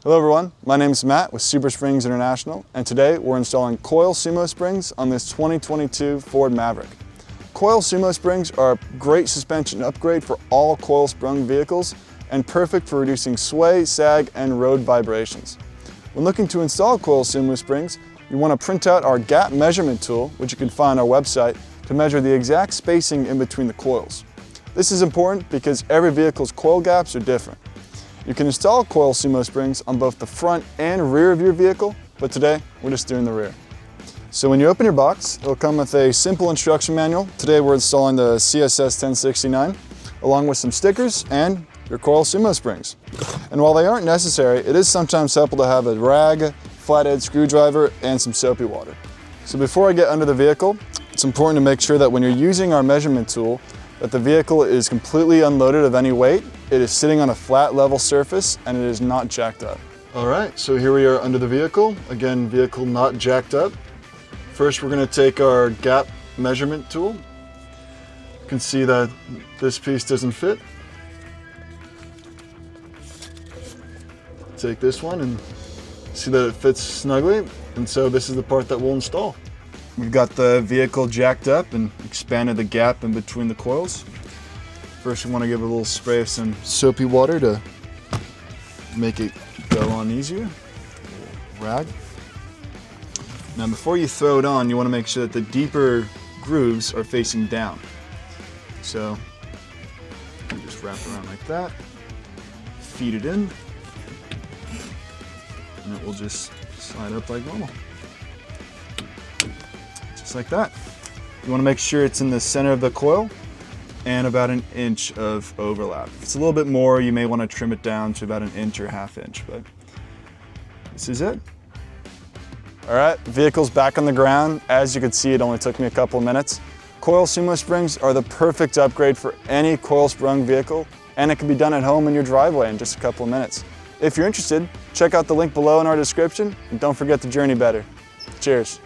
Hello everyone, my name is Matt with SuperSprings International, and today we're installing Coil SumoSprings on this 2022 Ford Maverick. Coil SumoSprings are a great suspension upgrade for all coil sprung vehicles and perfect for reducing sway, sag, and road vibrations. When looking to install Coil SumoSprings, you want to print out our gap measurement tool, which you can find on our website, to measure the exact spacing in between the coils. This is important because every vehicle's coil gaps are different. You can install Coil SumoSprings on both the front and rear of your vehicle, but today we're just doing the rear. So when you open your box, it'll come with a simple instruction manual. Today we're installing the CSS 1069, along with some stickers and your Coil SumoSprings. And while they aren't necessary, it is sometimes helpful to have a rag, flathead screwdriver, and some soapy water. So before I get under the vehicle, it's important to make sure that when you're using our measurement tool, that the vehicle is completely unloaded of any weight, it is sitting on a flat level surface, and it is not jacked up. All right, so here we are under the vehicle. Again, vehicle not jacked up. First, we're gonna take our gap measurement tool. You can see that this piece doesn't fit. Take this one and see that it fits snugly, and so this is the part that we'll install. We've got the vehicle jacked up and expanded the gap in between the coils. First, we want to give it a little spray of some soapy water to make it go on easier. Rag. Now, before you throw it on, you want to make sure that the deeper grooves are facing down. So, you just wrap around like that, feed it in, and it will just slide up like normal. Just like that. You want to make sure it's in the center of the coil and about an inch of overlap. If it's a little bit more, you may want to trim it down to about an inch or ½ inch, but this is it. All right, vehicle's back on the ground. As you can see, it only took me a couple minutes. Coil SumoSprings are the perfect upgrade for any coil sprung vehicle, and it can be done at home in your driveway in just a couple of minutes. If you're interested, check out the link below in our description, and don't forget to journey better. Cheers.